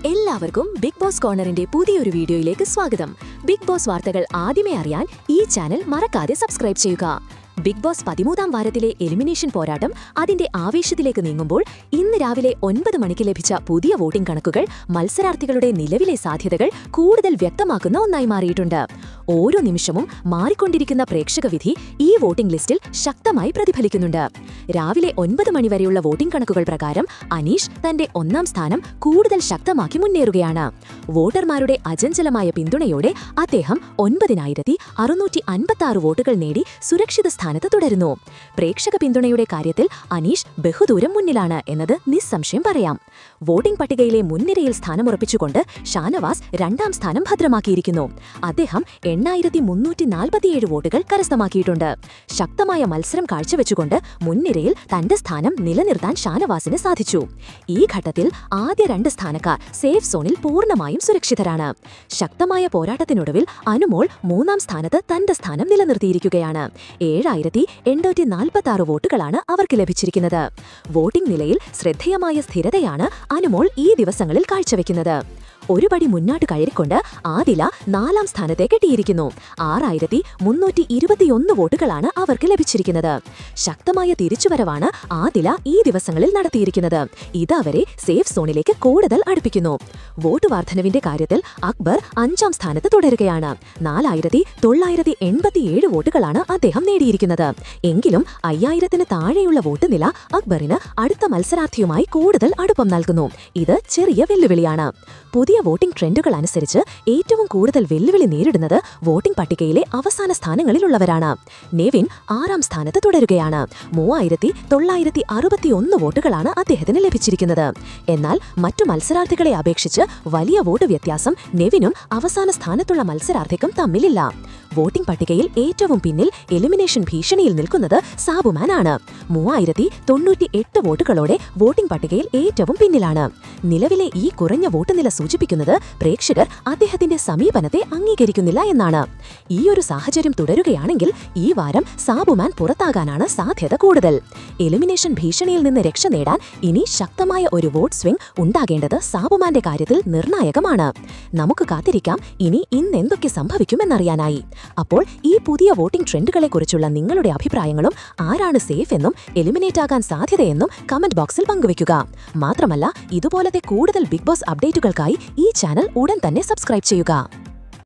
എല്ലാവർക്കും big boss കോർണറിന്റെ പുതിയൊരു വീഡിയോയിലേക്ക് സ്വാഗതം. ബിഗ് ബോസ് വാർത്തകൾ ആദ്യമേ അറിയാൻ ഈ ചാനൽ മറക്കാതെ സബ്സ്ക്രൈബ് ചെയ്യുക. ബിഗ് ബോസ് 13ാം വാരത്തിലെ എലിമിനേഷൻ പോരാട്ടം അതിന്റെ ആവേശത്തിലേക്ക് നീങ്ങുമ്പോൾ ഇന്ന് രാവിലെ 9 മണിക്ക് ലഭിച്ച പുതിയ വോട്ടിംഗ് കണക്കുകൾ മത്സരാർത്ഥികളുടെ നിലവിലെ സാധ്യതകൾ കൂടുതൽ വ്യക്തമാക്കുന്ന ഒന്നായി മാറിയിട്ടുണ്ട്. ഓരോ നിമിഷവും മാറിക്കൊണ്ടിരിക്കുന്ന പ്രേക്ഷക വിധി ഈ വോട്ടിംഗ് ലിസ്റ്റിൽ ശക്തമായി പ്രതിഫലിക്കുന്നുണ്ട്. രാവിലെ 9 മണി വരെയുള്ള വോട്ടിംഗ് കണക്കുകൾ പ്രകാരം അനീഷ് തന്റെ 1ാം സ്ഥാനം കൂടുതൽ ശക്തമാക്കി മുന്നേറുകയാണ്. വോട്ടർമാരുടെ അചഞ്ചലമായ പിന്തുണയോടെ അദ്ദേഹം 9656 വോട്ടുകൾ നേടി സുരക്ഷിത സ്ഥാനത്ത് തുടരുന്നു. പ്രേക്ഷക പിന്തുണയുടെ കാര്യത്തിൽ അനീഷ് ബഹുദൂരം മുന്നിലാണ് എന്നത് നിസ്സംശയം പറയാം. വോട്ടിംഗ് പട്ടികയിലെ മുൻനിരയിൽ സ്ഥാനമുറപ്പിച്ചുകൊണ്ട് ഷാനവാസ് 2ാം സ്ഥാനം ഭദ്രമാക്കിയിരിക്കുന്നു. അദ്ദേഹം 8347 വോട്ടുകൾ കരസ്ഥമാക്കിയിട്ടുണ്ട്. ശക്തമായ മത്സരം കാഴ്ചവെച്ചുകൊണ്ട് മുൻനിരയിൽ തന്റെ സ്ഥാനം നിലനിർത്താൻ ഷാനവാസിന് സാധിച്ചു. ഈ ഘട്ടത്തിൽ ആദ്യ 2 സ്ഥാനക്കാർ സേഫ് സോണിൽ പൂർണ്ണമായും സുരക്ഷിതരാണ്. ശക്തമായ പോരാട്ടത്തിനൊടുവിൽ അനുമോൾ 3ാം സ്ഥാനത്ത് തന്റെ സ്ഥാനം നിലനിർത്തിയിരിക്കുകയാണ്. 7846 വോട്ടുകളാണ് അവർക്ക് ലഭിച്ചിരിക്കുന്നത്. വോട്ടിംഗ് നിലയിൽ ശ്രദ്ധേയമായ സ്ഥിരതയാണ് അനുമോൾ ഈ ദിവസങ്ങളിൽ കാഴ്ചവെക്കുന്നത്. ഒരു പടി മുന്നോട്ട് കയറിക്കൊണ്ട് ആദില 4ാം സ്ഥാനത്തേക്ക് എത്തിയിരിക്കുന്നു. 6321 വോട്ടുകളാണ് അവർക്ക് ലഭിച്ചിരിക്കുന്നത്. ശക്തമായ തിരിച്ചുവരവാണ് ആദില ഈ ദിവസങ്ങളിൽ നടത്തിയിരിക്കുന്നത്. ഇത് അവരെ സേഫ് സോണിലേക്ക് കൂടുതൽ അടുപ്പിക്കുന്നു. വോട്ട് വർധനവിന്റെ കാര്യത്തിൽ അക്ബർ 5ാം സ്ഥാനത്ത് തുടരുകയാണ്. 4987 വോട്ടുകളാണ് അദ്ദേഹം നേടിയിരിക്കുന്നത്. എങ്കിലും 5000-ന് താഴെയുള്ള വോട്ട് നില അക്ബറിന് അടുത്ത മത്സരാർത്ഥിയുമായി കൂടുതൽ അടുപ്പം നൽകുന്നു. ഇത് ചെറിയ വെല്ലുവിളിയാണ്. പുതിയ വോട്ടിംഗ് ട്രെൻഡുകൾ അനുസരിച്ച് ഏറ്റവും കൂടുതൽ വെല്ലുവിളി നേരിടുന്നത് വോട്ടിംഗ് പട്ടികയിലെ അവസാന സ്ഥാനങ്ങളിലുള്ളവരാണ്. നെവിൻ 6ാം സ്ഥാനത്ത് തുടരുകയാണ്. 3961 വോട്ടുകളാണ് അദ്ദേഹത്തിന് ലഭിച്ചിരിക്കുന്നത്. എന്നാൽ മറ്റു മത്സരാർത്ഥികളെ അപേക്ഷിച്ച് വലിയ വോട്ട് വ്യത്യാസം നെവിനും അവസാന സ്ഥാനത്തുള്ള മത്സരാർത്ഥിക്കും തമ്മിലില്ല. വോട്ടിംഗ് പട്ടികയിൽ ഏറ്റവും പിന്നിൽ എലിമിനേഷൻ ഭീഷണിയിൽ നിൽക്കുന്നത് സാബുമാൻ ആണ്. 3098 വോട്ടുകളോടെ വോട്ടിംഗ് പട്ടികയിൽ ഏറ്റവും പിന്നിലാണ്. നിലവിലെ ഈ കുറഞ്ഞ വോട്ട് നില സൂചിപ്പിക്കുന്നത് പ്രേക്ഷകർ അദ്ദേഹത്തിന്റെ സമീപനത്തെ അംഗീകരിക്കുന്നില്ല എന്നാണ്. ഈയൊരു സാഹചര്യം തുടരുകയാണെങ്കിൽ ഈ വാരം സാബുമാൻ പുറത്താകാനാണ് സാധ്യത കൂടുതൽ. എലിമിനേഷൻ ഭീഷണിയിൽ നിന്ന് രക്ഷ നേടാൻ ഇനി ശക്തമായ ഒരു വോട്ട് സ്വിംഗ് ഉണ്ടാകേണ്ടത് സാബുമാന്റെ കാര്യത്തിൽ നിർണായകമാണ്. നമുക്ക് കാത്തിരിക്കാം ഇനി എന്തൊക്കെ സംഭവിക്കുമെന്നറിയാനായി. അപ്പോൾ ഈ പുതിയ വോട്ടിംഗ് ട്രെൻഡുകളെക്കുറിച്ചുള്ള നിങ്ങളുടെ അഭിപ്രായങ്ങളും ആരാണ് സേഫ് എന്നും എലിമിനേറ്റ് ആകാൻ സാധ്യതയെന്നും കമന്റ് ബോക്സിൽ പങ്കുവയ്ക്കുക. മാത്രമല്ല ഇതുപോലത്തെ കൂടുതൽ ബിഗ് ബോസ് അപ്ഡേറ്റുകൾക്കായി ഈ ചാനൽ ഉടൻ തന്നെ സബ്സ്ക്രൈബ് ചെയ്യുക.